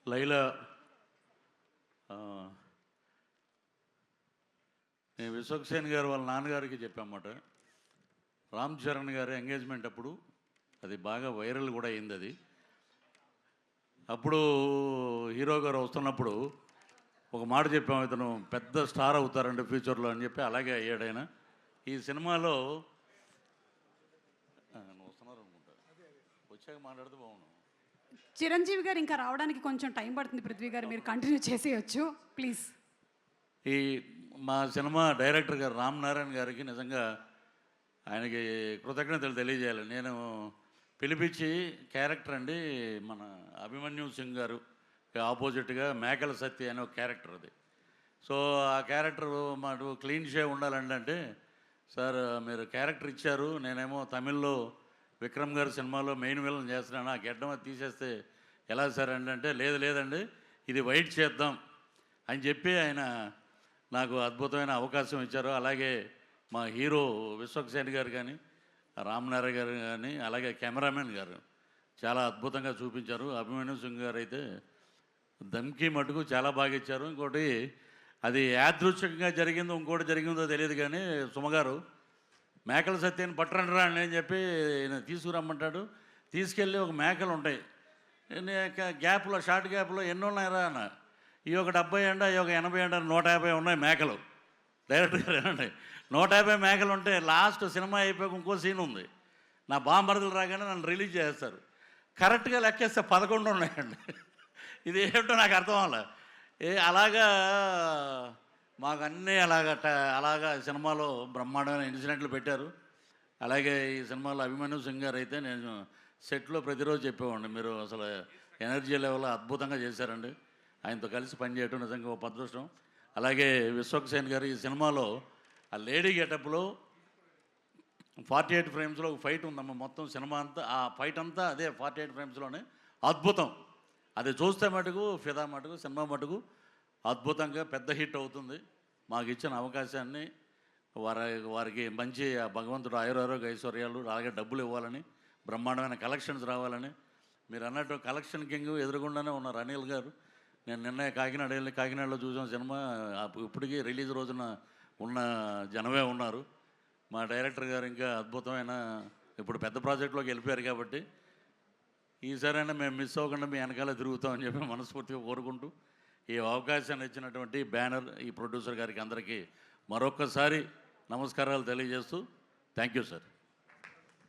లైలా నేను విశ్వక్సేన్ గారు వాళ్ళ నాన్నగారికి చెప్పామాట. రామ్ చరణ్ గారి ఎంగేజ్మెంట్ అప్పుడు అది బాగా వైరల్ కూడా అయింది. అది అప్పుడు హీరో గారు వస్తున్నప్పుడు ఒక మాట చెప్పాము, ఇతను పెద్ద స్టార్ అవుతారండి ఫ్యూచర్లో అని చెప్పి. అలాగే అయ్యాడు ఆయన. ఈ సినిమాలో వస్తున్నారు అనుకుంటా, వచ్చాక మాట్లాడితే బాగున్నాను. చిరంజీవి గారు ఇంకా రావడానికి కొంచెం టైం పడుతుంది. పృథ్వీ గారు మీరు కంటిన్యూ చేసేయచ్చు ప్లీజ్. ఈ మా సినిమా డైరెక్టర్ గారు రామ్ నారాయణ గారికి నిజంగా ఆయనకి కృతజ్ఞతలు తెలియజేయాలి. నేను పిలిపించి క్యారెక్టర్ అండి మన అభిమన్యు సింగ్ గారు ఆపోజిట్గా మేకల సత్య అనే ఒక క్యారెక్టర్ అది. సో ఆ క్యారెక్టర్ మాకు క్లీన్ షేవ్ ఉండాలండి అంటే, సార్ మీరు క్యారెక్టర్ ఇచ్చారు, నేనేమో తమిళ్లో విక్రమ్ గారి సినిమాలో మెయిన్ విలన్ చేస్తున్నాను, ఆ గెడ్డం అది తీసేస్తే ఎలా సార్ అంటే లేదండి ఇది వైట్ చేద్దాం అని చెప్పి ఆయన నాకు అద్భుతమైన అవకాశం ఇచ్చారు. అలాగే మా హీరో విశ్వక్సేన్ గారు కానీ, రామ్నారాయణ గారు కానీ, అలాగే కెమెరామెన్ గారు చాలా అద్భుతంగా చూపించారు. అభిమన్యు సింగ్ గారు అయితే దమ్కి మటుకు చాలా బాగా ఇచ్చారు. ఇంకోటి అది యాదృచ్ఛికంగా జరిగిందో ఇంకోటి జరిగిందో తెలియదు కానీ, సుమగారు మేకల సత్యాన్ని పట్టరండిరా అని చెప్పి తీసుకురమ్మంటాడు. తీసుకెళ్ళి ఒక మేకలు ఉంటాయి గ్యాప్లో, షార్ట్ గ్యాప్లో ఎన్ని ఉన్నాయరా అన్న, ఈ ఒక 70 అండ, ఈ ఒక 80 అండ, 150 ఉన్నాయి మేకలు. డైరెక్టర్ గారు ఏనండి 150 మేకలు ఉంటే లాస్ట్ సినిమా అయిపోయాక ఇంకో సీన్ ఉంది, నా బాంబరదలు రాగానే నన్ను రిలీజ్ చేస్తారు. కరెక్ట్గా లెక్కేస్తే 11 ఉన్నాయండి. ఇది ఏమిటో నాకు అర్థం అవ్వాలి. అలాగా మాకు అన్నీ అలాగా సినిమాలో బ్రహ్మాండమైన ఇన్సిడెంట్లు పెట్టారు. అలాగే ఈ సినిమాలో అభిమన్యు సింగ్ గారు అయితే నేను సెట్లో ప్రతిరోజు చెప్పేవాడిని, మీరు అసలు ఎనర్జీ లెవెల్ అద్భుతంగా చేశారండి. ఆయనతో కలిసి పనిచేయటం నిజంగా ఒక అదృష్టం. అలాగే విశ్వక్సేన్ గారు ఈ సినిమాలో ఆ లేడీ గెటప్లో 48 ఫ్రేమ్స్లో ఒక ఫైట్ ఉందమ్మా. మొత్తం సినిమా అంతా ఆ ఫైట్ అంతా అదే 48 ఫ్రేమ్స్లోనే అద్భుతం. అది చూస్తే మటుకు ఫిదా మటుకు సినిమా మటుకు అద్భుతంగా పెద్ద హిట్ అవుతుంది. మాకు ఇచ్చిన అవకాశాన్ని వారికి మంచి భగవంతుడు ఆయురారోగ్య ఐశ్వర్యాలు, అలాగే డబ్బులు ఇవ్వాలని, బ్రహ్మాండమైన కలెక్షన్స్ రావాలని. మీరు అన్నట్టు కలెక్షన్ కింగ్ ఎదురుగుండానే ఉన్నారు అనిల్ గారు. నేను నిన్న కాకినాడ వెళ్ళి కాకినాడలో చూసిన సినిమా ఇప్పటికీ రిలీజ్ రోజున ఉన్న జనమే ఉన్నారు. మా డైరెక్టర్ గారు ఇంకా అద్భుతమైన ఇప్పుడు పెద్ద ప్రాజెక్టులోకి వెళ్ళిపోయారు కాబట్టి ఈసారైనా మేము మిస్ అవ్వకుండా మీ వెనకాల తిరుగుతామని చెప్పి మనస్ఫూర్తిగా కోరుకుంటూ, ఈ అవకాశాన్ని ఇచ్చినటువంటి బ్యానర్, ఈ ప్రొడ్యూసర్ గారికి అందరికీ మరొక్కసారి నమస్కారాలు తెలియజేస్తూ థ్యాంక్ యూ సార్.